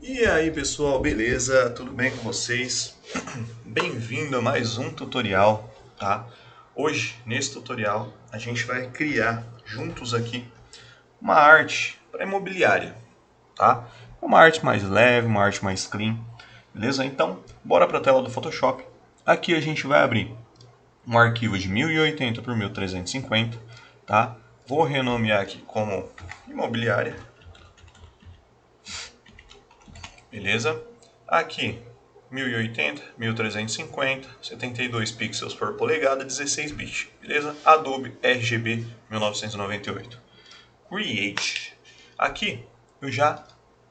E aí pessoal, beleza? Tudo bem com vocês? Bem-vindo a mais um tutorial, tá? Hoje, nesse tutorial, a gente vai criar juntos aqui uma arte para imobiliária, tá? Uma arte mais leve, uma arte mais clean, beleza? Então, bora para a tela do Photoshop. Aqui a gente vai abrir um arquivo de 1080 por 1350, tá? Vou renomear aqui como imobiliária, beleza? Aqui 1080, 1350, 72 pixels por polegada, 16 bits, beleza? Adobe RGB 1998. Create. Aqui eu já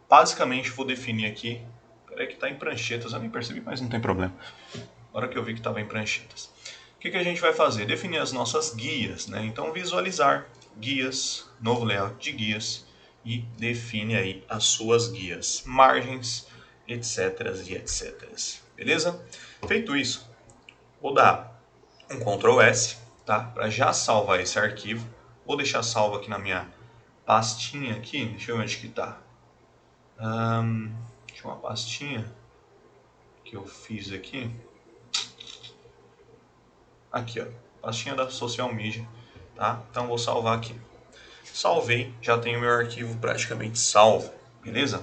basicamente vou definir aqui. Peraí que está em pranchetas, eu nem percebi, mas não tem problema. Na hora que eu vi que estava em pranchetas. O que a gente vai fazer? Definir as nossas guias, né? Então visualizar guias, novo layout de guias e define aí as suas guias, margens, etc e etc. Beleza? Feito isso, vou dar um Ctrl S, tá? Para já salvar esse arquivo. Vou deixar salvo aqui na minha pastinha aqui. Deixa eu ver onde que tá. Tinha uma pastinha que eu fiz aqui. Aqui, ó. Pastinha da Social Media, tá? Então vou salvar aqui. Salvei, já tenho meu arquivo praticamente salvo, beleza?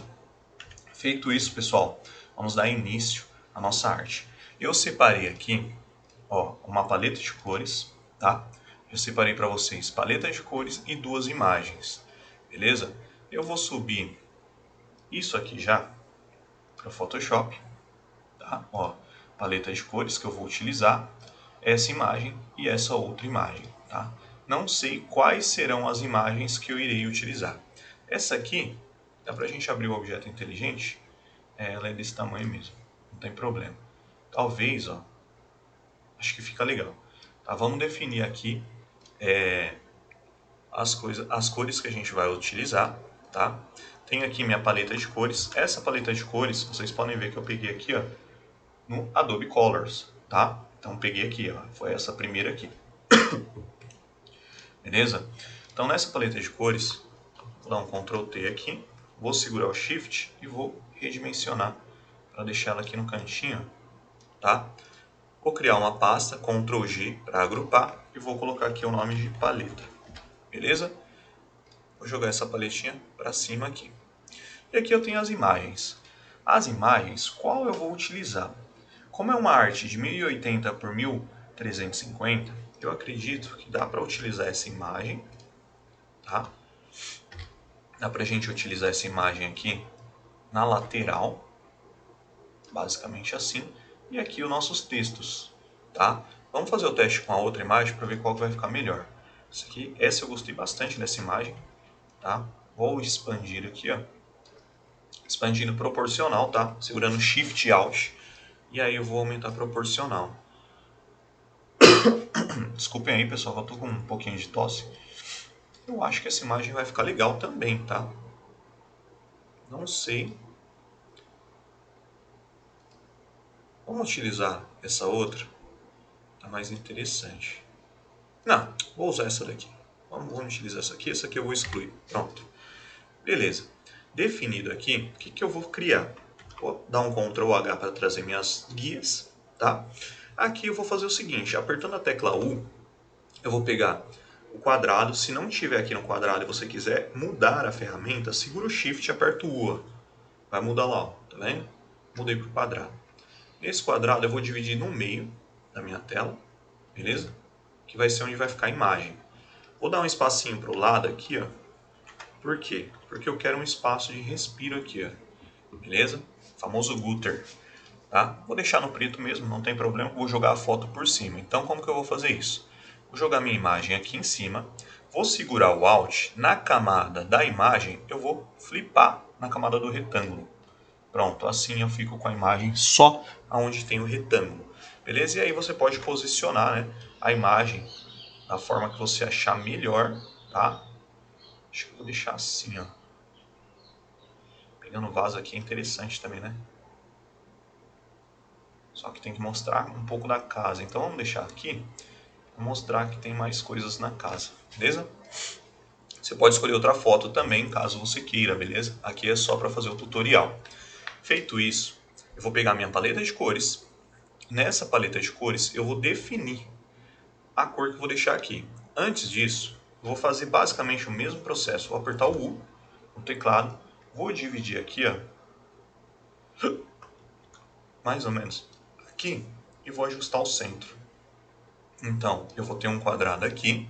Feito isso, pessoal, vamos dar início à nossa arte. Eu separei aqui, ó, uma paleta de cores, tá? Eu separei para vocês paleta de cores e duas imagens, beleza? Eu vou subir isso aqui já para o Photoshop, tá? Ó, paleta de cores que eu vou utilizar, essa imagem e essa outra imagem, tá? Não sei quais serão as imagens que eu irei utilizar. Essa aqui, dá pra gente abrir o objeto inteligente, ela é desse tamanho mesmo, não tem problema. Talvez, ó, acho que fica legal. Tá, vamos definir aqui as cores que a gente vai utilizar, tá? Tenho aqui minha paleta de cores. Essa paleta de cores, vocês podem ver que eu peguei aqui, ó, no Adobe Colors, tá? Então peguei aqui, ó, foi essa primeira aqui. Beleza? Então nessa paleta de cores, vou dar um Ctrl T aqui, vou segurar o Shift e vou redimensionar para deixar ela aqui no cantinho, tá? Vou criar uma pasta, Ctrl G para agrupar e vou colocar aqui o nome de paleta, beleza? Vou jogar essa paletinha para cima aqui. E aqui eu tenho as imagens. As imagens, qual eu vou utilizar? Como é uma arte de 1080 por 1350, eu acredito que dá para utilizar essa imagem, tá? Dá para a gente utilizar essa imagem aqui na lateral, basicamente assim, e aqui os nossos textos, tá? Vamos fazer o teste com a outra imagem para ver qual que vai ficar melhor. Essa eu gostei bastante dessa imagem, tá? Vou expandir aqui, ó. Expandindo proporcional, tá? Segurando Shift Alt. E aí eu vou aumentar proporcional. Desculpem aí, pessoal, eu tô com um pouquinho de tosse. Eu acho que essa imagem vai ficar legal também, tá? Não sei. Vamos utilizar essa outra. Tá mais interessante. Não, vou usar essa daqui. Vamos utilizar essa aqui. Essa aqui eu vou excluir. Pronto. Beleza. Definido aqui, o que eu vou criar? Vou dar um Ctrl H para trazer minhas guias, tá? Aqui eu vou fazer o seguinte, apertando a tecla U, eu vou pegar o quadrado. Se não tiver aqui no quadrado e você quiser mudar a ferramenta, segura o Shift e aperta o U. Vai mudar lá, ó, tá vendo? Mudei para o quadrado. Nesse quadrado eu vou dividir no meio da minha tela, beleza? Que vai ser onde vai ficar a imagem. Vou dar um espacinho para o lado aqui, ó. Por quê? Porque eu quero um espaço de respiro aqui, ó. Beleza? O famoso gutter. Tá? Vou deixar no preto mesmo, não tem problema. Vou jogar a foto por cima. Então, como que eu vou fazer isso? Vou jogar minha imagem aqui em cima. Vou segurar o Alt. Na camada da imagem, eu vou flipar na camada do retângulo. Pronto, assim eu fico com a imagem só aonde tem o retângulo. Beleza? E aí você pode posicionar, né, a imagem da forma que você achar melhor, tá? Acho que eu vou deixar assim, ó. Pegando o vaso aqui é interessante também, né? Só que tem que mostrar um pouco da casa. Então vamos deixar aqui para mostrar que tem mais coisas na casa, beleza? Você pode escolher outra foto também, caso você queira, beleza? Aqui é só para fazer o tutorial. Feito isso, eu vou pegar minha paleta de cores. Nessa paleta de cores, eu vou definir a cor que eu vou deixar aqui. Antes disso, eu vou fazer basicamente o mesmo processo. Vou apertar o U no teclado, vou dividir aqui, ó, mais ou menos aqui, e vou ajustar o centro. Então, eu vou ter um quadrado aqui,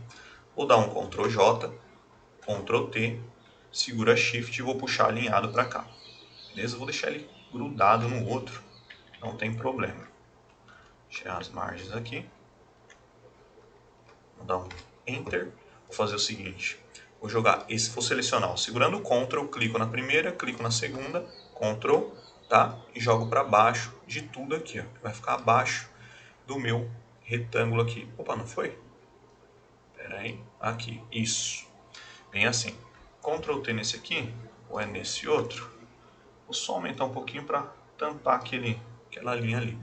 vou dar um Ctrl J, Ctrl T, segura Shift e vou puxar alinhado para cá. Beleza? Vou deixar ele grudado no outro, não tem problema. Tirar as margens aqui. Vou dar um Enter. Vou fazer o seguinte, vou jogar esse, vou selecionar, ó, segurando o Ctrl, clico na primeira, clico na segunda, Ctrl, tá? E jogo para baixo de tudo aqui, ó. Vai ficar abaixo do meu retângulo aqui. Opa, não foi? Pera aí, aqui, isso. Bem assim. Ctrl T nesse aqui, ou é nesse outro. Vou só aumentar um pouquinho para tampar aquela linha ali.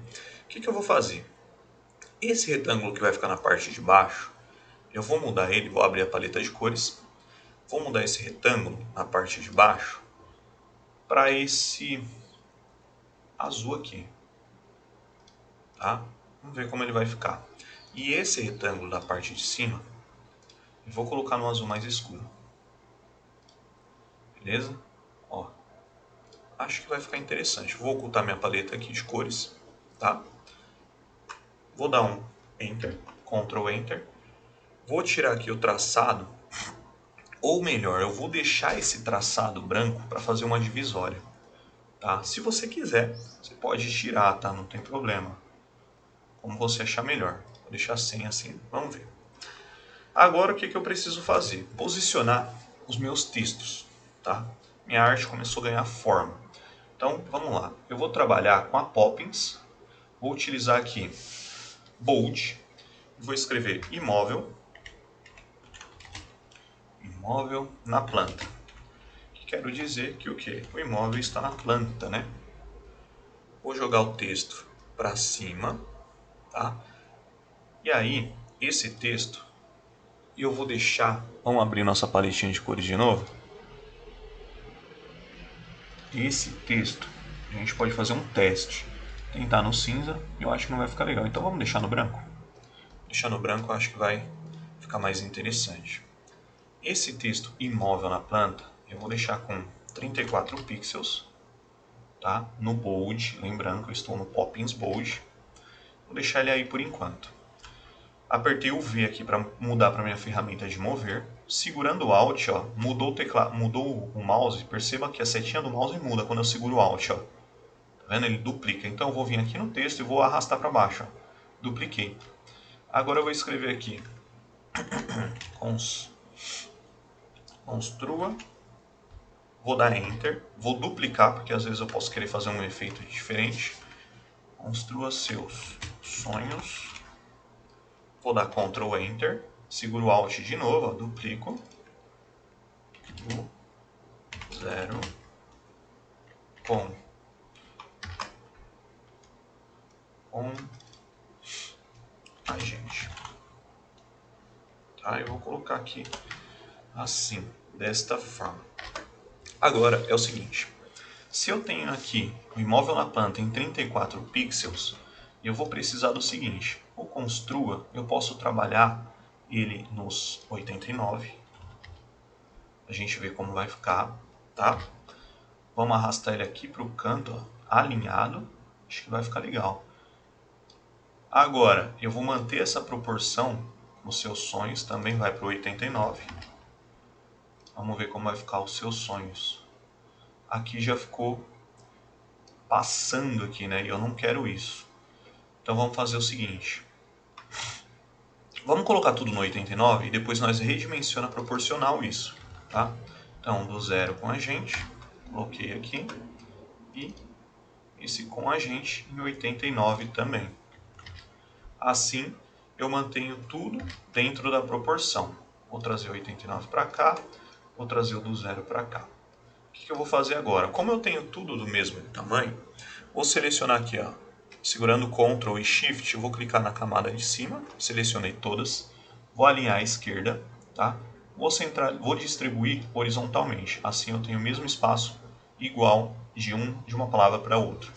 O que eu vou fazer? Esse retângulo que vai ficar na parte de baixo, eu vou mudar ele, vou abrir a paleta de cores. Vou mudar esse retângulo na parte de baixo para esse azul aqui. Tá? Vamos ver como ele vai ficar. E esse retângulo da parte de cima, eu vou colocar no azul mais escuro. Beleza? Ó, acho que vai ficar interessante. Vou ocultar minha paleta aqui de cores. Tá? Vou dar um Enter, Ctrl Enter. Vou tirar aqui o traçado. Ou melhor, eu vou deixar esse traçado branco para fazer uma divisória. Tá? Se você quiser, você pode tirar, tá? Não tem problema. Como você achar melhor. Vou deixar sem assim, vamos ver. Agora o que eu preciso fazer? Posicionar os meus textos, tá? Minha arte começou a ganhar forma. Então, vamos lá. Eu vou trabalhar com a Poppins. Vou utilizar aqui Bold. Vou escrever imóvel. Imóvel na planta. Que quero dizer que o quê? O imóvel está na planta, né? Vou jogar o texto para cima, tá? E aí, esse texto, eu vou deixar... Vamos abrir nossa paletinha de cores de novo. Esse texto, a gente pode fazer um teste. Tentar no cinza, eu acho que não vai ficar legal. Então vamos deixar no branco. Deixar no branco eu acho que vai ficar mais interessante. Esse texto imóvel na planta, eu vou deixar com 34 pixels, tá? No Bold, lembrando que eu estou no Poppins Bold. Vou deixar ele aí por enquanto. Apertei o V aqui para mudar para minha ferramenta de mover. Segurando o Alt, ó, mudou o teclado, mudou o mouse. Perceba que a setinha do mouse muda quando eu seguro o Alt, ó. Tá vendo? Ele duplica. Então eu vou vir aqui no texto e vou arrastar para baixo, ó. Dupliquei. Agora eu vou escrever aqui construa. Vou dar Enter. Vou duplicar, porque às vezes eu posso querer fazer um efeito diferente. Construa seus sonhos. Vou dar Ctrl Enter. Seguro o Alt de novo, ó, duplico. Do 0 com a gente. Tá, eu vou colocar aqui assim, desta forma. Agora é o seguinte, se eu tenho aqui o imóvel na planta em 34 pixels, eu vou precisar do seguinte, o construa, eu posso trabalhar ele nos 89, a gente vê como vai ficar, tá? Vamos arrastar ele aqui para o canto, ó, alinhado, acho que vai ficar legal. Agora, eu vou manter essa proporção nos seus sonhos, também vai para o 89. Vamos ver como vai ficar os seus sonhos. Aqui já ficou passando aqui, né? E eu não quero isso. Então vamos fazer o seguinte. Vamos colocar tudo no 89 e depois nós redimensiona proporcional isso, tá? Então do 0 com a gente, coloquei aqui. E esse com a gente em 89 também. Assim eu mantenho tudo dentro da proporção. Vou trazer o 89 para cá, vou trazer o do 0 para cá. O que eu vou fazer agora? Como eu tenho tudo do mesmo tamanho, vou selecionar aqui, ó, segurando Ctrl e Shift, eu vou clicar na camada de cima, selecionei todas, vou alinhar à esquerda, tá? vou distribuir horizontalmente. Assim eu tenho o mesmo espaço igual de uma palavra para outra.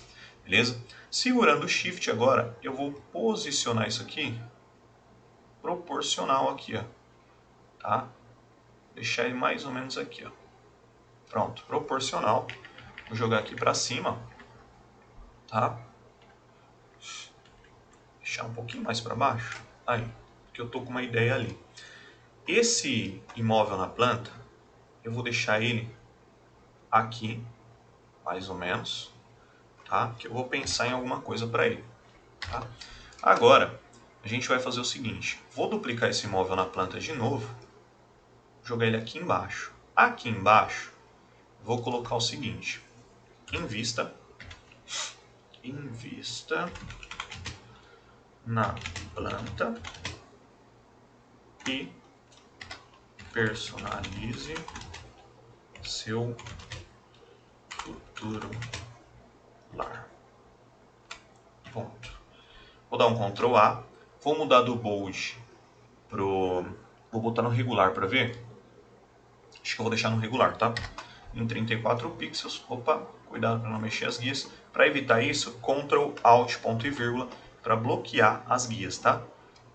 Beleza? Segurando o Shift agora, eu vou posicionar isso aqui proporcional aqui, ó. Tá? Deixar ele mais ou menos aqui, ó. Pronto, proporcional. Vou jogar aqui para cima, tá? Deixar um pouquinho mais para baixo. Aí, porque eu tô com uma ideia ali. Esse imóvel na planta, eu vou deixar ele aqui, mais ou menos, tá? Que eu vou pensar em alguma coisa para ele, tá? Agora, a gente vai fazer o seguinte. Vou duplicar esse imóvel na planta de novo. Jogar ele aqui embaixo. Aqui embaixo, vou colocar o seguinte. Invista na planta e personalize seu futuro lar. Ponto. Vou dar um Ctrl A. Vou mudar do bold pro... Vou botar no regular para ver. Acho que eu vou deixar no regular, tá? Em 34 pixels. Opa, cuidado para não mexer as guias. Para evitar isso, Ctrl, Alt, ponto e vírgula para bloquear as guias, tá?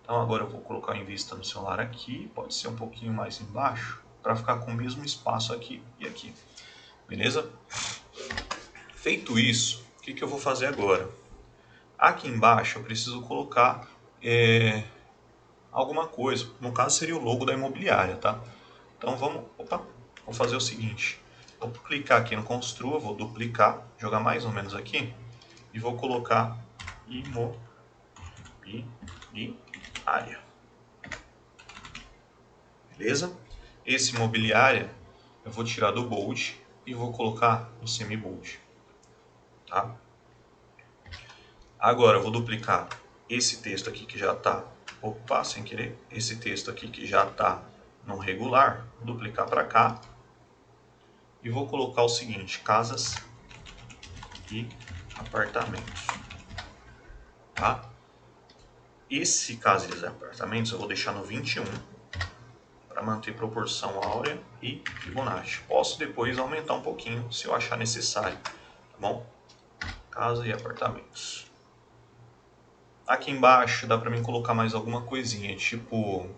Então agora eu vou colocar em vista no celular aqui. Pode ser um pouquinho mais embaixo para ficar com o mesmo espaço aqui e aqui. Beleza? Feito isso, o que eu vou fazer agora? Aqui embaixo eu preciso colocar alguma coisa. No caso seria o logo da imobiliária, tá? Então vamos fazer o seguinte. Vou clicar aqui no Construa, vou duplicar, jogar mais ou menos aqui e vou colocar imobiliária. Beleza? Esse imobiliária eu vou tirar do bold e vou colocar no semi-bold. Tá? Agora eu vou duplicar esse texto aqui que já está, sem querer, esse texto aqui que já está no regular, vou duplicar para cá e vou colocar o seguinte, casas e apartamentos. Tá? Esse casas e apartamentos eu vou deixar no 21 para manter proporção áurea e Fibonacci. Posso depois aumentar um pouquinho se eu achar necessário, tá bom? Casa e apartamentos. Aqui embaixo dá para mim colocar mais alguma coisinha, tipo,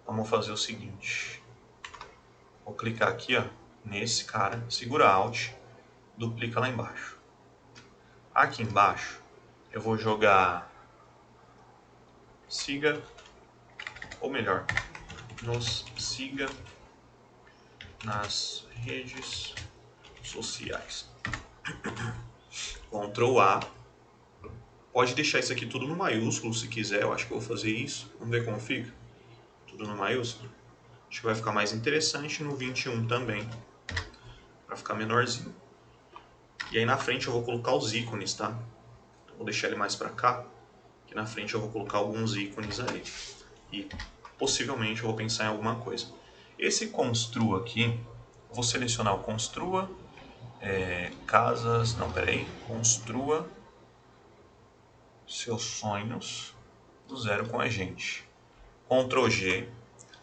vamos fazer o seguinte. Vou clicar aqui, ó, nesse cara, segura Alt, duplica lá embaixo. Aqui embaixo eu vou jogar siga, ou melhor, nos siga nas redes sociais. Ctrl A. Pode deixar isso aqui tudo no maiúsculo se quiser, eu acho que eu vou fazer isso. Vamos ver como fica. Tudo no maiúsculo. Acho que vai ficar mais interessante no 21 também, para ficar menorzinho. E aí na frente eu vou colocar os ícones, tá? Então, vou deixar ele mais para cá, que na frente eu vou colocar alguns ícones ali. E possivelmente eu vou pensar em alguma coisa. Esse construa aqui, eu vou selecionar o construa, construa seus sonhos do zero com a gente. Ctrl G,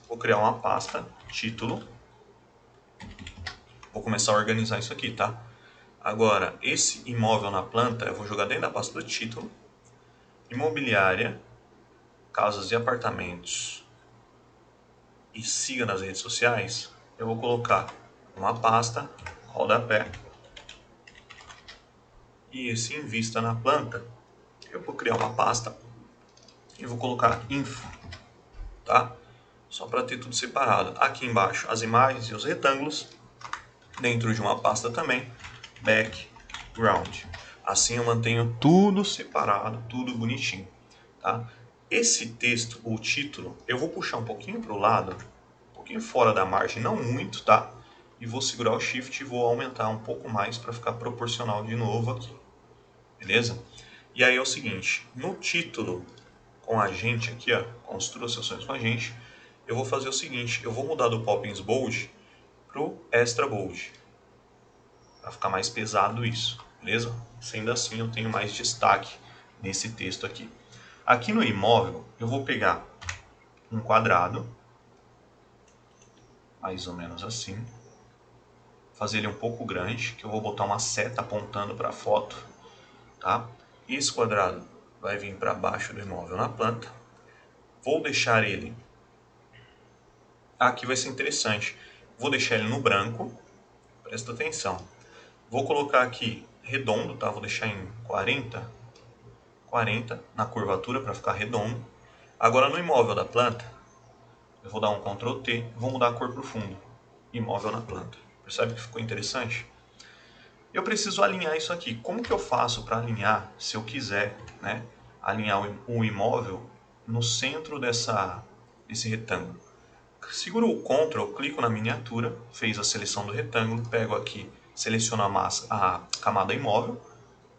vou criar uma pasta, título. Vou começar a organizar isso aqui, tá? Agora, esse imóvel na planta, eu vou jogar dentro da pasta do título. Imobiliária, casas e apartamentos. E siga nas redes sociais. Eu vou colocar uma pasta, rodapé. E esse invista na planta, eu vou criar uma pasta e vou colocar info, tá? Só para ter tudo separado. Aqui embaixo as imagens e os retângulos, dentro de uma pasta também, background. Assim eu mantenho tudo separado, tudo bonitinho, tá? Esse texto, o título, eu vou puxar um pouquinho para o lado, um pouquinho fora da margem, não muito, tá? E vou segurar o Shift e vou aumentar um pouco mais para ficar proporcional de novo aqui, beleza? E aí é o seguinte, no título com a gente aqui, ó, construa seus sonhos com a gente, eu vou fazer o seguinte, eu vou mudar do Poppins Bold pro Extra Bold, para ficar mais pesado isso, beleza? Sendo assim eu tenho mais destaque nesse texto aqui. Aqui no imóvel eu vou pegar um quadrado, mais ou menos assim. Fazer ele um pouco grande, que eu vou botar uma seta apontando para a foto, tá? Esse quadrado vai vir para baixo do imóvel na planta. Vou deixar ele... Aqui vai ser interessante. Vou deixar ele no branco, presta atenção. Vou colocar aqui redondo, tá? Vou deixar em 40 na curvatura para ficar redondo. Agora no imóvel da planta, eu vou dar um Ctrl T e vou mudar a cor para o fundo. Imóvel na planta. Percebe que ficou interessante? Eu preciso alinhar isso aqui. Como que eu faço para alinhar, se eu quiser, né, alinhar o imóvel no centro desse retângulo? Seguro o Ctrl, clico na miniatura, fez a seleção do retângulo, pego aqui, seleciono a camada imóvel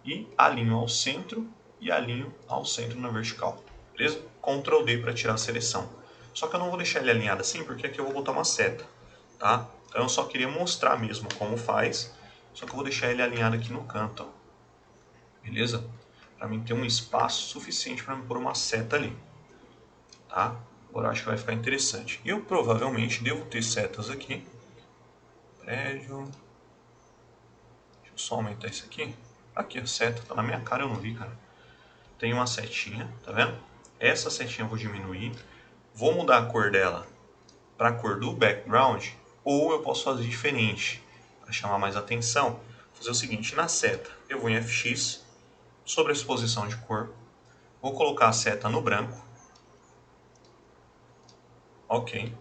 e alinho ao centro e alinho ao centro na vertical. Beleza? Ctrl D para tirar a seleção. Só que eu não vou deixar ele alinhado assim, porque aqui eu vou botar uma seta, tá? Então eu só queria mostrar mesmo como faz, só que eu vou deixar ele alinhado aqui no canto, ó. Beleza? Para mim ter um espaço suficiente para pôr uma seta ali, tá? Agora eu acho que vai ficar interessante. Eu provavelmente devo ter setas aqui. Prédio. Deixa eu só aumentar isso aqui. Aqui a seta, tá na minha cara, eu não vi, cara. Tem uma setinha, tá vendo? Essa setinha eu vou diminuir. Vou mudar a cor dela para a cor do background. Ou eu posso fazer diferente, para chamar mais atenção. Vou fazer o seguinte, na seta eu vou em FX, sobre a exposição de cor. Vou colocar a seta no branco. Ok,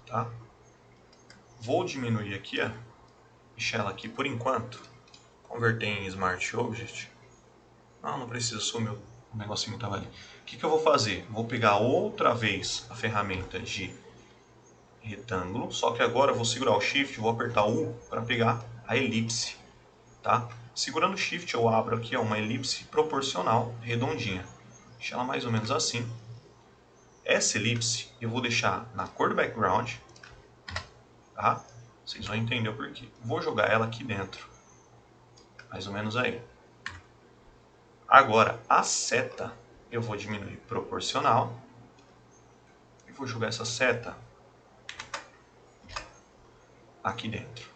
tá? Vou diminuir aqui, ó. Deixar ela aqui por enquanto. Converter em Smart Object. Não precisa, sumiu. O negocinho estava ali. O que eu vou fazer? Vou pegar outra vez a ferramenta de retângulo, só que agora eu vou segurar o Shift, vou apertar U para pegar a elipse, tá? Segurando o Shift eu abro aqui uma elipse proporcional, redondinha. Deixa ela mais ou menos assim. Essa elipse eu vou deixar na cor do background, tá? Vocês vão entender o porquê. Vou jogar ela aqui dentro, mais ou menos aí. Agora a seta eu vou diminuir proporcional e vou jogar essa seta aqui dentro.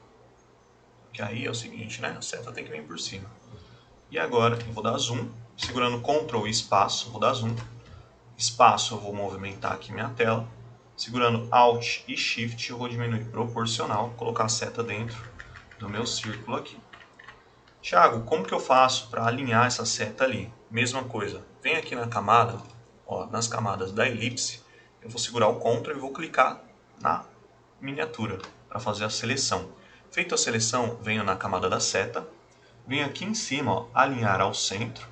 Que aí é o seguinte, né? A seta tem que vir por cima. E agora eu vou dar zoom, segurando Ctrl e espaço, vou dar zoom. Espaço eu vou movimentar aqui minha tela. Segurando Alt e Shift eu vou diminuir proporcional, colocar a seta dentro do meu círculo aqui. Thiago, como que eu faço para alinhar essa seta ali? Mesma coisa, vem aqui na camada, ó, nas camadas da elipse, eu vou segurar o Ctrl e vou clicar na miniatura para fazer a seleção. Feita a seleção, venho na camada da seta, venho aqui em cima, ó, alinhar ao centro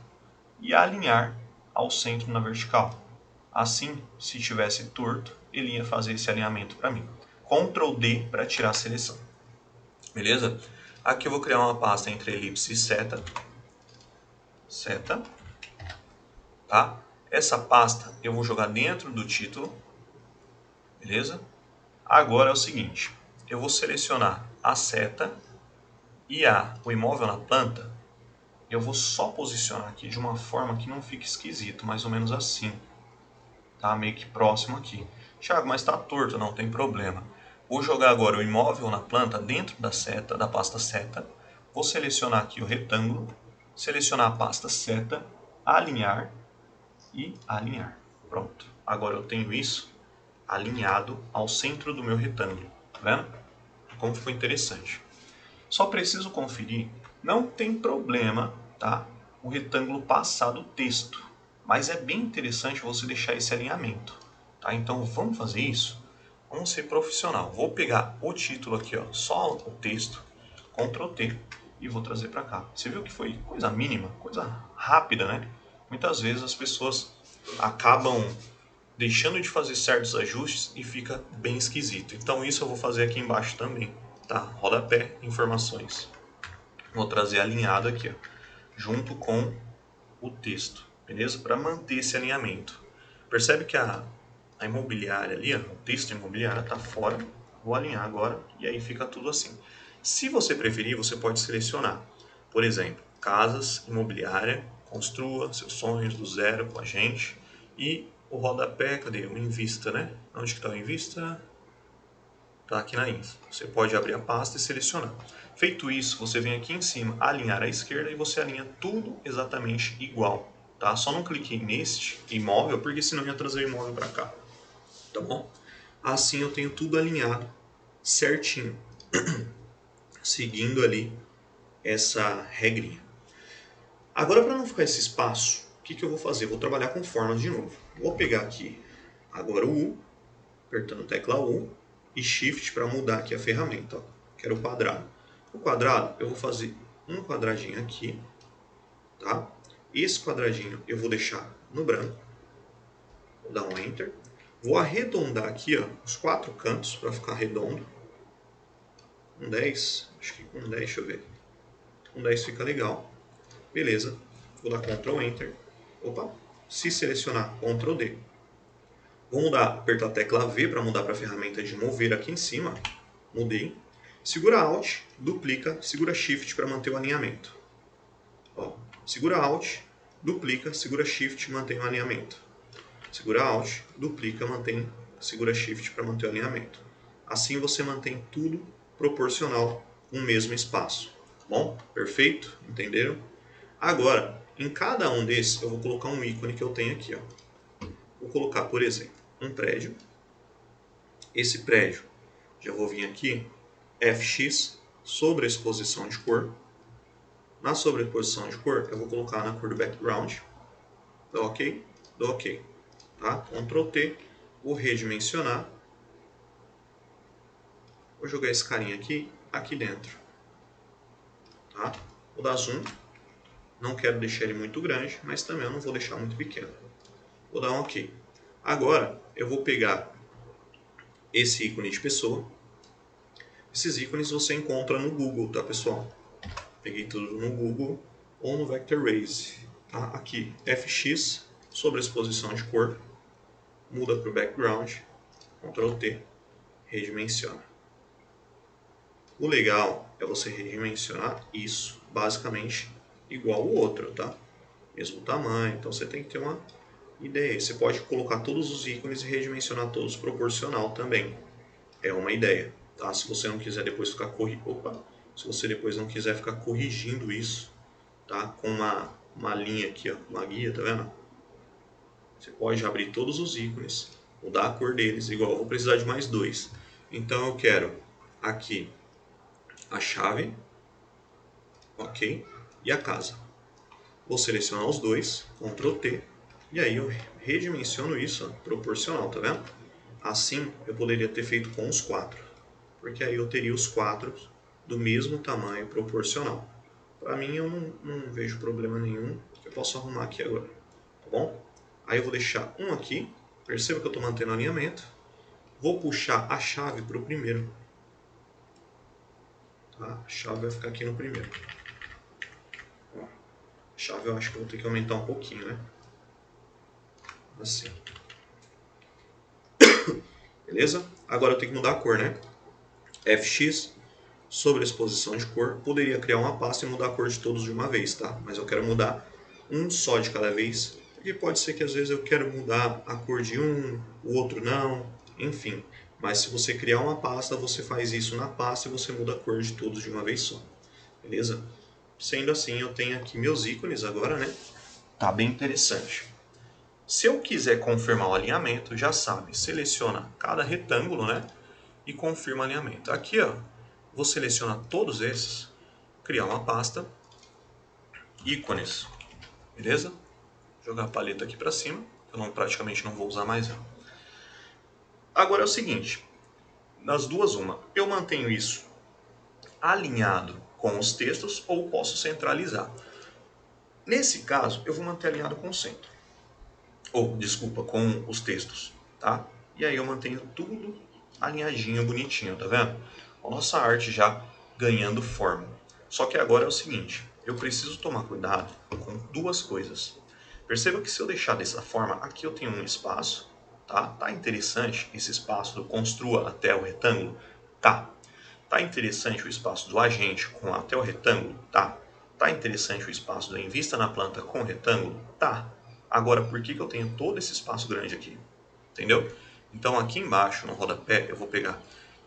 e alinhar ao centro na vertical. Assim, se tivesse torto, ele ia fazer esse alinhamento para mim. Ctrl D para tirar a seleção. Beleza? Aqui eu vou criar uma pasta entre elipse e seta. Seta. Tá? Essa pasta eu vou jogar dentro do título. Beleza? Agora é o seguinte. Eu vou selecionar a seta e o imóvel na planta. Eu vou só posicionar aqui de uma forma que não fique esquisito. Mais ou menos assim. Tá? Meio que próximo aqui. Thiago, mas está torto. Não tem problema. Vou jogar agora o imóvel na planta dentro da seta, da pasta seta. Vou selecionar aqui o retângulo, selecionar a pasta seta, alinhar e alinhar. Pronto. Agora eu tenho isso alinhado ao centro do meu retângulo. Tá vendo? Como ficou interessante. Só preciso conferir, não tem problema, tá? O retângulo passar do texto. Mas é bem interessante você deixar esse alinhamento. Tá? Então vamos fazer isso? Vamos ser profissional. Vou pegar o título aqui, ó, só o texto, Ctrl T, e vou trazer para cá. Você viu que foi coisa mínima, coisa rápida, né? Muitas vezes as pessoas acabam deixando de fazer certos ajustes e fica bem esquisito. Então isso eu vou fazer aqui embaixo também, tá? Rodapé, informações. Vou trazer alinhado aqui, ó, junto com o texto, beleza? Para manter esse alinhamento. Percebe que a imobiliária ali, ó, o texto imobiliária está fora. Vou alinhar agora e aí fica tudo assim. Se você preferir, você pode selecionar, por exemplo, casas, imobiliária, construa seus sonhos do zero com a gente. E o rodapé, cadê? O Invista, né? Onde que está o Invista? tá aqui na info. Você pode abrir a pasta e selecionar. Feito isso, você vem aqui em cima, alinhar à esquerda e você alinha tudo exatamente igual, tá? Só não cliquei neste imóvel, porque senão ia trazer o imóvel para cá, tá bom? Assim eu tenho tudo alinhado certinho, seguindo ali essa regrinha. Agora, para não ficar esse espaço, o que eu vou fazer? Vou trabalhar com formas de novo. Vou pegar aqui agora o U, apertando a tecla U e Shift para mudar aqui a ferramenta. Ó. Quero o quadrado. O quadrado, eu vou fazer um quadradinho aqui, tá? Esse quadradinho eu vou deixar no branco. Vou dar um Enter. Vou arredondar aqui, ó, os 4 cantos para ficar redondo. Com 10, acho que com 10, deixa eu ver. Com 10 fica legal. Beleza. Vou dar Ctrl Enter. Opa. Se selecionar, Ctrl D. Vou mudar, apertar a tecla V para mudar para a ferramenta de mover aqui em cima. Mudei. Segura Alt, duplica, segura Shift para manter o alinhamento. Ó, segura Alt, duplica, segura Shift, mantém o alinhamento. Segura Alt, duplica, mantém, segura Shift para manter o alinhamento. Assim você mantém tudo proporcional no mesmo espaço. Bom? Perfeito? Entenderam? Agora, em cada um desses, eu vou colocar um ícone que eu tenho aqui. Ó. Vou colocar, por exemplo, um prédio. Esse prédio, já vou vir aqui, FX, sobreexposição de cor. Na sobreexposição de cor, eu vou colocar na cor do background. Dá OK? Dá OK. Tá? Ctrl T, vou redimensionar. Vou jogar esse carinha aqui dentro. Tá? Vou dar zoom. Não quero deixar ele muito grande, mas também eu não vou deixar muito pequeno. Vou dar um OK. Agora, eu vou pegar esse ícone de pessoa. Esses ícones você encontra no Google, tá, pessoal? Peguei tudo no Google ou no Vectorworks. Tá? Aqui, FX, sobreexposição de cor. Muda para o background. Ctrl T, redimensiona. O legal é você redimensionar isso, basicamente, igual o outro, tá? Mesmo tamanho, então você tem que ter uma ideia. Você pode colocar todos os ícones e redimensionar todos proporcional também. É uma ideia, tá? Se você não quiser depois ficar se você depois não quiser ficar corrigindo isso, tá? Com uma linha aqui, ó, uma guia, tá vendo? Você pode abrir todos os ícones, mudar a cor deles, igual eu vou precisar de mais 2. Então eu quero aqui a chave, ok, e a casa. Vou selecionar os dois, Ctrl T, e aí eu redimensiono isso, ó, proporcional, tá vendo? Assim eu poderia ter feito com os 4, porque aí eu teria os 4 do mesmo tamanho proporcional. Para mim eu não vejo problema nenhum, eu posso arrumar aqui agora, tá bom? Aí eu vou deixar um aqui, perceba que eu estou mantendo o alinhamento, vou puxar a chave para o primeiro. Tá? A chave vai ficar aqui no primeiro. Ó, a chave eu acho que eu vou ter que aumentar um pouquinho, né? Assim. Beleza? Agora eu tenho que mudar a cor, né? FX, sobreexposição de cor. Poderia criar uma pasta e mudar a cor de todos de uma vez, tá? Mas eu quero mudar um só de cada vez. Porque pode ser que às vezes eu quero mudar a cor de um, o outro não, enfim. Mas se você criar uma pasta, você faz isso na pasta e você muda a cor de todos de uma vez só. Beleza? Sendo assim, eu tenho aqui meus ícones agora, né? Tá bem interessante. Se eu quiser confirmar o alinhamento, já sabe, seleciona cada retângulo, né? E confirma o alinhamento. Aqui, ó, vou selecionar todos esses, criar uma pasta, ícones, beleza? Jogar a paleta aqui para cima, eu praticamente não vou usar mais ela. Agora é o seguinte, nas duas uma, eu mantenho isso alinhado com os textos ou posso centralizar. Nesse caso, eu vou manter alinhado com o centro. Ou, desculpa, com os textos, tá? E aí eu mantenho tudo alinhadinho, bonitinho, tá vendo? A nossa arte já ganhando forma. Só que agora é o seguinte, eu preciso tomar cuidado com duas coisas. Perceba que se eu deixar dessa forma, aqui eu tenho um espaço, tá? Tá interessante esse espaço do construa até o retângulo? Tá. Tá interessante o espaço do agente com até o retângulo? Tá. Tá interessante o espaço do invista na planta com o retângulo? Tá. Agora, por que eu tenho todo esse espaço grande aqui? Entendeu? Então, aqui embaixo, no rodapé, eu vou pegar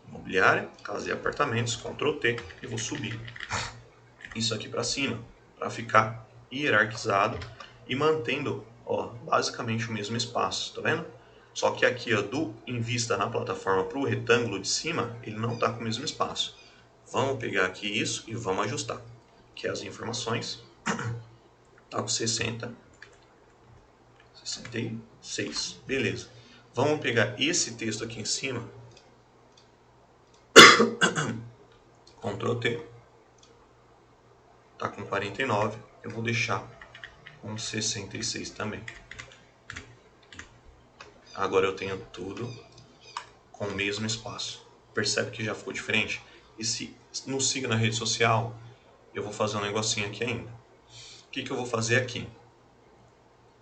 imobiliária, casa e apartamentos, Ctrl T, e vou subir isso aqui para cima, para ficar hierarquizado e mantendo, ó, basicamente o mesmo espaço, tá vendo? Só que aqui, ó, do em vista na plataforma para o retângulo de cima, ele não está com o mesmo espaço. Vamos pegar aqui isso e vamos ajustar, que é as informações, tá com 60, 66, beleza. Vamos pegar esse texto aqui em cima, Ctrl T, tá com 49, eu vou deixar com 66 também. Agora eu tenho tudo com o mesmo espaço. Percebe que já ficou diferente? E se nos siga na rede social, eu vou fazer um negocinho aqui ainda. O que eu vou fazer aqui?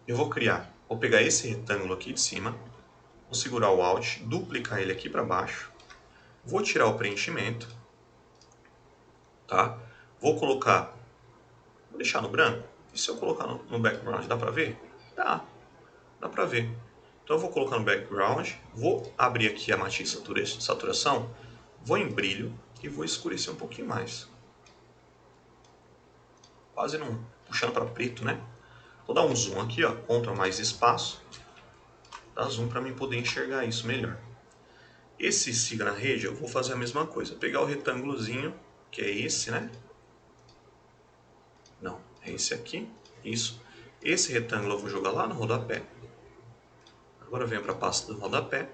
Eu vou pegar esse retângulo aqui de cima, vou segurar o Alt, duplicar ele aqui para baixo, vou tirar o preenchimento, tá? Vou deixar no branco. E se eu colocar no background, dá para ver? Dá para ver. Então eu vou colocar no background, vou abrir aqui a matiz saturação, vou em brilho e vou escurecer um pouquinho mais. Quase não puxando para preto, né? Vou dar um zoom aqui, ó, Ctrl mais espaço, dá zoom para mim poder enxergar isso melhor. Esse siga na rede, eu vou fazer a mesma coisa, pegar o retângulozinho, que é esse, né? Não, é esse aqui, isso. Esse retângulo eu vou jogar lá no rodapé. Agora eu venho para a pasta do rodapé.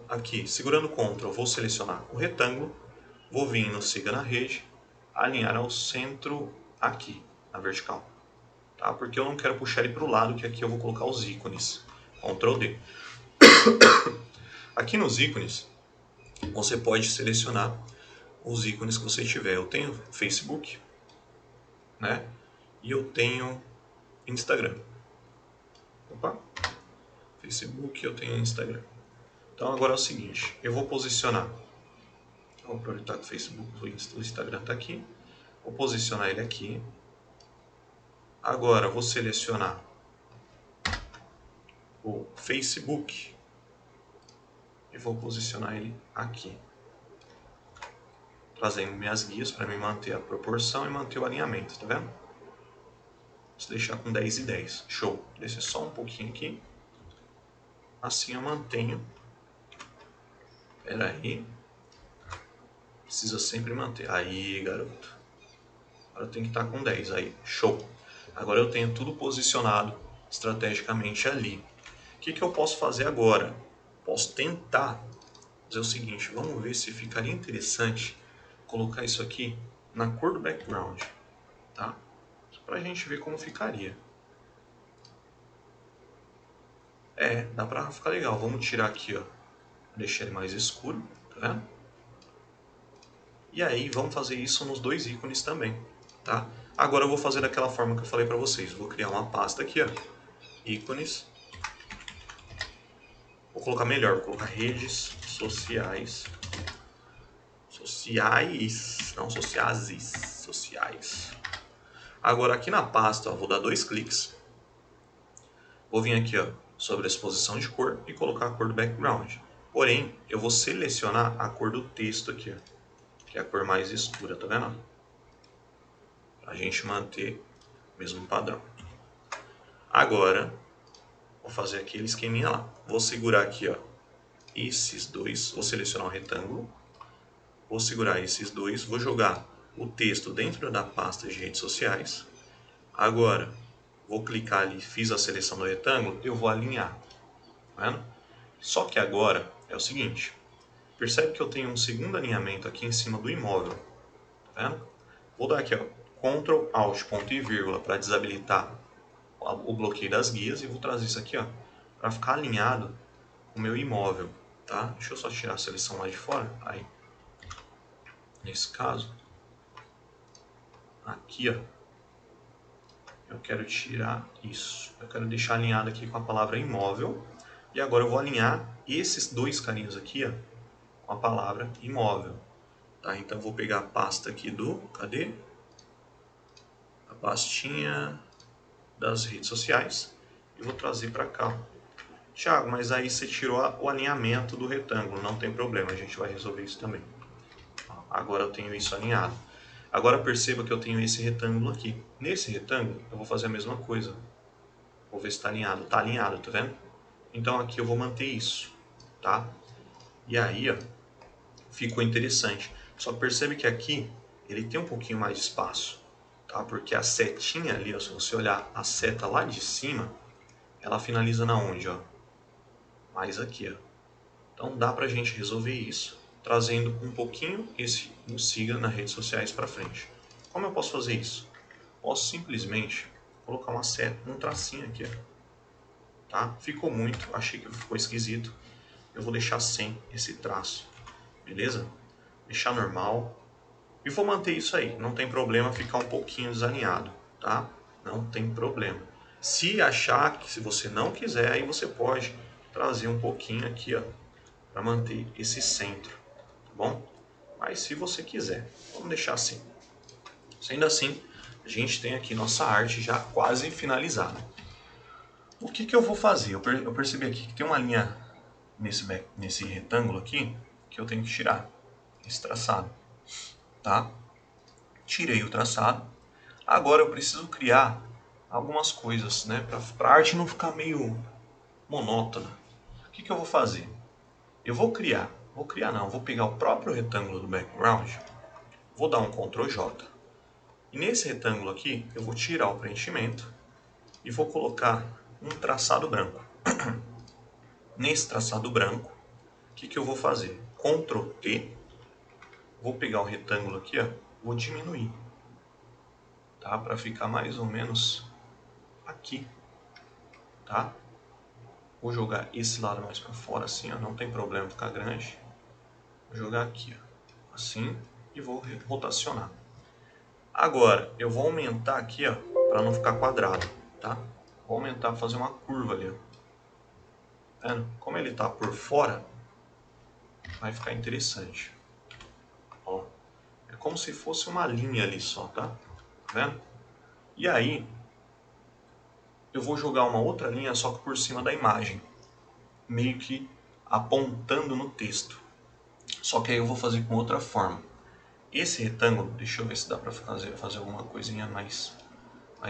Aqui, segurando Ctrl, vou selecionar o retângulo, vou vir no siga na rede, alinhar ao centro aqui, na vertical. Tá? Porque eu não quero puxar ele para o lado, que aqui eu vou colocar os ícones. Ctrl D. Aqui nos ícones, você pode selecionar os ícones que você tiver. Eu tenho Facebook, né? E eu tenho Instagram. Opa! Facebook, eu tenho Instagram. Então agora é o seguinte, eu vou posicionar. Vou aproveitar que o Facebook, o Instagram está aqui. Vou posicionar ele aqui. Agora vou selecionar o Facebook e vou posicionar ele aqui, trazendo minhas guias para me manter a proporção e manter o alinhamento, tá vendo? Vou deixar com 10 e 10, show. Descer só um pouquinho aqui, assim eu mantenho. Espera aí, precisa sempre manter. Aí, garoto, agora tem que estar com 10, aí, show. Agora eu tenho tudo posicionado estrategicamente ali. O que eu posso fazer agora? Posso tentar fazer o seguinte, vamos ver se ficaria interessante colocar isso aqui na cor do background, tá? Só pra gente ver como ficaria. Dá pra ficar legal. Vamos tirar aqui, ó, deixar ele mais escuro, tá vendo? E aí vamos fazer isso nos dois ícones também, tá? Agora eu vou fazer daquela forma que eu falei pra vocês. Vou criar uma pasta aqui, ó, ícones. Vou colocar melhor, vou colocar redes sociais. Não sociais. Agora aqui na pasta, ó, vou dar 2 cliques. Vou vir aqui, ó, sobre a exposição de cor e colocar a cor do background. Porém, eu vou selecionar a cor do texto aqui, ó, que é a cor mais escura, tá vendo? Pra gente manter o mesmo padrão. Agora, vou fazer aquele esqueminha lá. Vou segurar aqui, ó, esses dois, vou selecionar um retângulo. Vou segurar esses dois, vou jogar o texto dentro da pasta de redes sociais. Agora, vou clicar ali, fiz a seleção do retângulo, eu vou alinhar. Tá vendo? Só que agora é o seguinte, percebe que eu tenho um segundo alinhamento aqui em cima do imóvel. Tá vendo? Vou dar aqui, ó, Ctrl, Alt, ponto e vírgula para desabilitar o bloqueio das guias e vou trazer isso aqui, ó, para ficar alinhado com o meu imóvel. Tá? Deixa eu só tirar a seleção lá de fora. Aí. Nesse caso, aqui, ó, eu quero tirar isso. Eu quero deixar alinhado aqui com a palavra imóvel. E agora eu vou alinhar esses dois carinhos aqui, ó, com a palavra imóvel. Tá? Então eu vou pegar a pasta aqui cadê? A pastinha das redes sociais e vou trazer para cá. Thiago, mas aí você tirou o alinhamento do retângulo. Não tem problema, a gente vai resolver isso também. Agora eu tenho isso alinhado. Agora perceba que eu tenho esse retângulo aqui. Nesse retângulo, eu vou fazer a mesma coisa. Vou ver se está alinhado. Está alinhado, tá vendo? Então aqui eu vou manter isso, tá? E aí, ó, ficou interessante. Só percebe que aqui ele tem um pouquinho mais de espaço, tá? Porque a setinha ali, ó, se você olhar a seta lá de cima, ela finaliza na onde, ó? Mais aqui, ó. Então dá pra gente resolver isso trazendo um pouquinho esse siga nas redes sociais para frente. Como eu posso fazer isso? Posso simplesmente colocar uma seta, um tracinho aqui, ó. Tá? Ficou muito, achei que ficou esquisito. Eu vou deixar sem esse traço, beleza? Deixar normal. E vou manter isso aí, não tem problema ficar um pouquinho desalinhado, tá? Não tem problema. Se achar que se você não quiser, aí você pode trazer um pouquinho aqui, ó, para manter esse centro, tá bom? Mas se você quiser, vamos deixar assim. Sendo assim, a gente tem aqui nossa arte já quase finalizada. O que que eu vou fazer? Eu percebi aqui que tem uma linha nesse retângulo aqui que eu tenho que tirar esse traçado, tá? Tirei o traçado. Agora eu preciso criar algumas coisas, né? Para a arte não ficar meio monótona. O que que eu vou fazer? Eu vou pegar o próprio retângulo do background, vou dar um Ctrl J. E nesse retângulo aqui, eu vou tirar o preenchimento e vou colocar um traçado branco. Nesse traçado branco, o que que eu vou fazer? Ctrl T, vou pegar o retângulo aqui, ó, vou diminuir, tá? Para ficar mais ou menos aqui, tá? Vou jogar esse lado mais para fora assim, ó, não tem problema ficar grande. Vou jogar aqui, ó, assim, e vou rotacionar. Agora, eu vou aumentar aqui, ó, para não ficar quadrado, tá? Vou aumentar, fazer uma curva ali, ó. Tá vendo? Como ele tá por fora, vai ficar interessante. Ó, é como se fosse uma linha ali só, tá? Tá vendo? E aí, eu vou jogar uma outra linha só que por cima da imagem, meio que apontando no texto. Só que aí eu vou fazer com outra forma. Esse retângulo, deixa eu ver se dá pra fazer alguma coisinha mais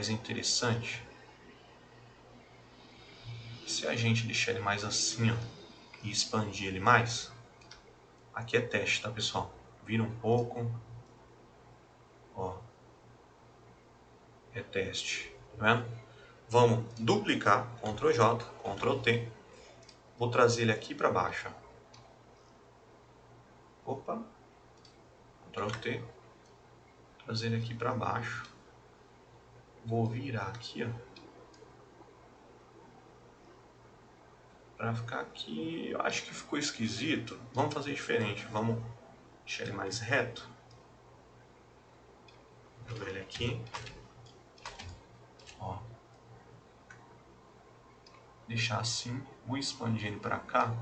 interessante. Se a gente deixar ele mais assim, ó, e expandir ele mais, aqui é teste, tá, pessoal? Vira um pouco, ó, é teste, tá vendo? Vamos duplicar, Ctrl J, Ctrl T, vou trazer ele aqui para baixo, ó. Opa, Ctrl T, trazer ele aqui para baixo, vou virar aqui, ó, para ficar aqui. Eu acho que ficou esquisito, vamos fazer diferente, vamos deixar ele mais reto, vou jogar ele aqui, ó, deixar assim, vou expandir ele para cá,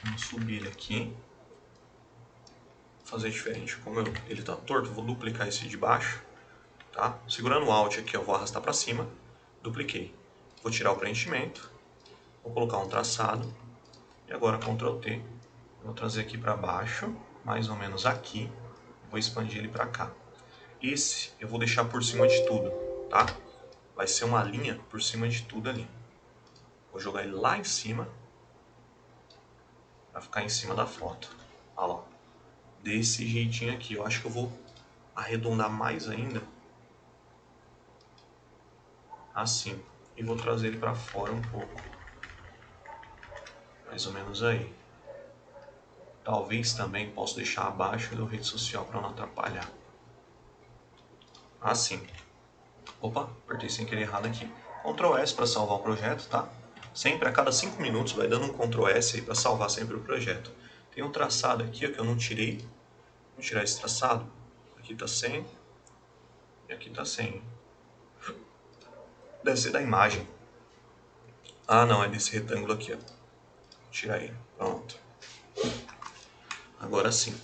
vamos subir ele aqui, fazer diferente, como ele está torto, vou duplicar esse de baixo, tá? Segurando o Alt aqui, eu vou arrastar para cima, dupliquei, vou tirar o preenchimento, vou colocar um traçado, e agora Ctrl T, vou trazer aqui para baixo, mais ou menos aqui, vou expandir ele para cá. Esse eu vou deixar por cima de tudo, tá? Vai ser uma linha por cima de tudo ali. Vou jogar ele lá em cima, para ficar em cima da foto. Olha lá. Desse jeitinho aqui. Eu acho que eu vou arredondar mais ainda. Assim. E vou trazer ele para fora um pouco. Mais ou menos aí. Talvez também possa deixar abaixo da rede social para não atrapalhar. Assim. Opa, apertei sem querer errado aqui. Ctrl S para salvar o projeto, tá? Sempre a cada 5 minutos vai dando um Ctrl S aí para salvar sempre o projeto. Tem um traçado aqui ó, que eu não tirei. Vou tirar esse traçado. Aqui está sem. E aqui está sem. Deve ser da imagem. Ah, não, é desse retângulo aqui, ó. Vou tirar ele. Pronto. Agora sim.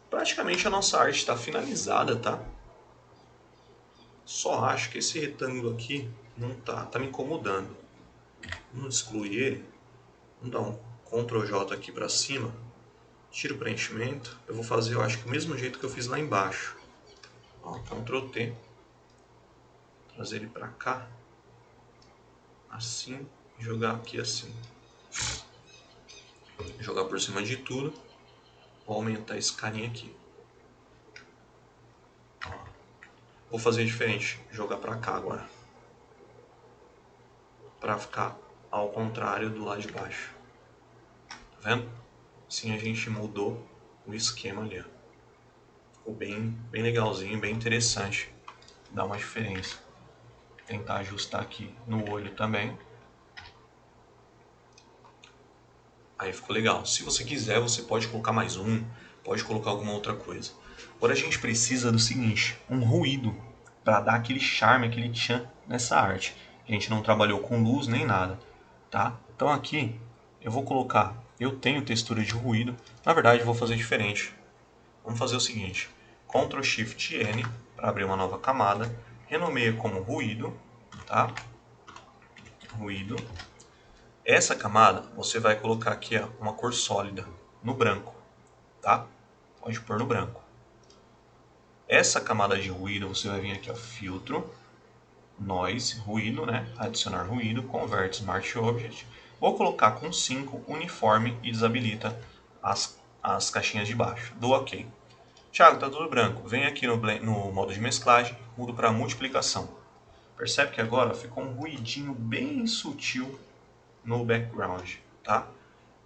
Praticamente a nossa arte está finalizada, tá? Só acho que esse retângulo aqui não tá me incomodando. Vamos excluir ele. Vamos dar um Ctrl J aqui para cima. Tira o preenchimento. Eu vou fazer, eu acho que o mesmo jeito que eu fiz lá embaixo. Ó, Ctrl T. Trazer ele para cá. Assim. E jogar aqui assim. Jogar por cima de tudo. Vou aumentar esse carinha aqui. Ó. Vou fazer diferente. Jogar para cá agora. Para ficar ao contrário do lado de baixo. Tá vendo? Assim a gente mudou o esquema ali. Ó. Ficou bem legalzinho, bem interessante. Dá uma diferença. Tentar ajustar aqui no olho também. Aí ficou legal. Se você quiser, você pode colocar mais um, pode colocar alguma outra coisa. Agora a gente precisa do seguinte, um ruído, para dar aquele charme, aquele tchan nessa arte. A gente não trabalhou com luz nem nada, tá? Então aqui eu vou colocar, eu tenho textura de ruído, na verdade eu vou fazer diferente. Vamos fazer o seguinte, Ctrl Shift N para abrir uma nova camada, renomeia como ruído, tá? Ruído. Essa camada você vai colocar aqui ó, uma cor sólida no branco, tá? Pode pôr no branco. Essa camada de ruído você vai vir aqui ó, filtro, noise, ruído, né? Adicionar ruído, convert smart object. Vou colocar com 5 uniforme e desabilita as caixinhas de baixo. Dou OK. Thiago, tá tudo branco. Vem aqui no modo de mesclagem, mudo para multiplicação. Percebe que agora ficou um ruidinho bem sutil no background, tá?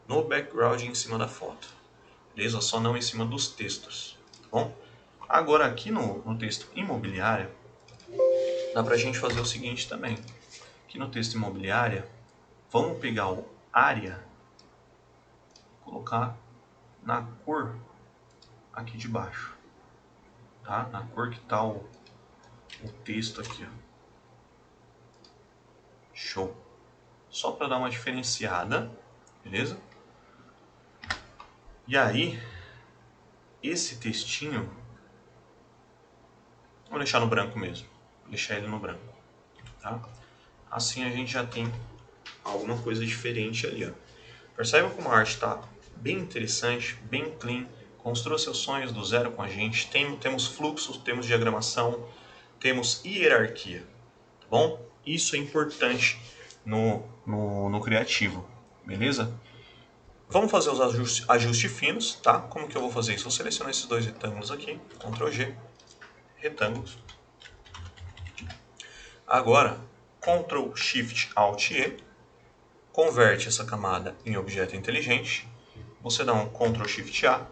No background em cima da foto, beleza? Só não em cima dos textos, tá bom? Agora aqui no texto imobiliária, dá pra gente fazer o seguinte também. Aqui no texto imobiliária, vamos pegar o área, colocar na cor aqui de baixo, tá? Na cor que tá o texto aqui, ó. Show! Só para dar uma diferenciada, beleza? E aí, esse textinho, vou deixar no branco mesmo, vou deixar ele no branco, tá? Assim a gente já tem alguma coisa diferente ali, ó. Percebe como a arte está bem interessante, bem clean, construa seus sonhos do zero com a gente, temos fluxos, temos diagramação, temos hierarquia, tá bom? Isso é importante no criativo, beleza? Vamos fazer os ajustes finos, tá? Como que eu vou fazer isso? Vou selecionar esses dois retângulos aqui, Ctrl G, retângulos. Agora, Ctrl Shift Alt E, converte essa camada em objeto inteligente. Você dá um Ctrl Shift A,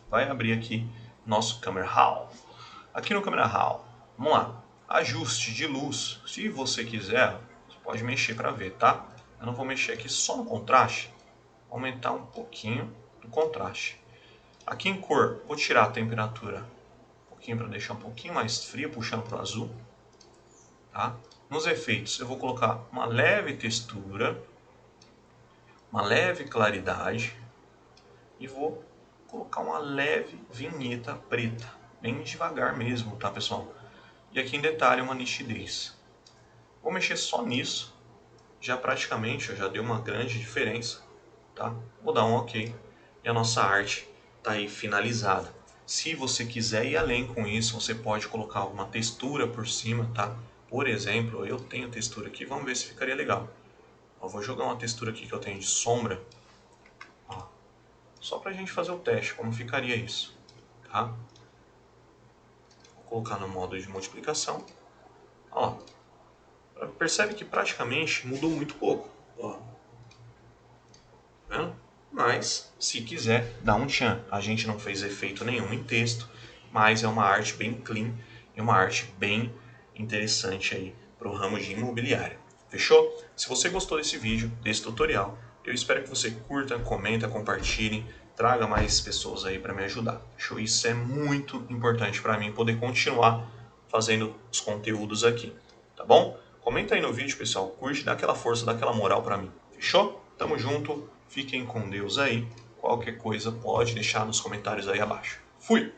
vai abrir aqui nosso Camera Raw. Aqui no Camera Raw, vamos lá, ajuste de luz. Se você quiser, você pode mexer para ver, tá? Eu não vou mexer aqui só no contraste. Aumentar um pouquinho do contraste. Aqui em cor, vou tirar a temperatura um pouquinho para deixar um pouquinho mais fria, puxando para o azul. Tá? Nos efeitos, eu vou colocar uma leve textura, uma leve claridade e vou colocar uma leve vinheta preta, bem devagar mesmo, tá pessoal? E aqui em detalhe, uma nitidez. Vou mexer só nisso, já praticamente já deu uma grande diferença. Tá? Vou dar um OK e a nossa arte está aí finalizada. Se você quiser ir além com isso, você pode colocar alguma textura por cima, tá? Por exemplo, eu tenho textura aqui, vamos ver se ficaria legal. Eu vou jogar uma textura aqui que eu tenho de sombra, ó, só pra gente fazer o teste, como ficaria isso, tá? Vou colocar no modo de multiplicação, ó. Percebe que praticamente mudou muito pouco, ó. Mas, se quiser, dá um tchan. A gente não fez efeito nenhum em texto, mas é uma arte bem clean e uma arte bem interessante aí para o ramo de imobiliária. Fechou? Se você gostou desse vídeo, desse tutorial, eu espero que você curta, comenta, compartilhe, traga mais pessoas aí para me ajudar. Fechou? Isso é muito importante para mim poder continuar fazendo os conteúdos aqui, tá bom? Comenta aí no vídeo, pessoal, curte, dá aquela força, dá aquela moral para mim. Fechou? Tamo junto. Fiquem com Deus aí. Qualquer coisa pode deixar nos comentários aí abaixo. Fui!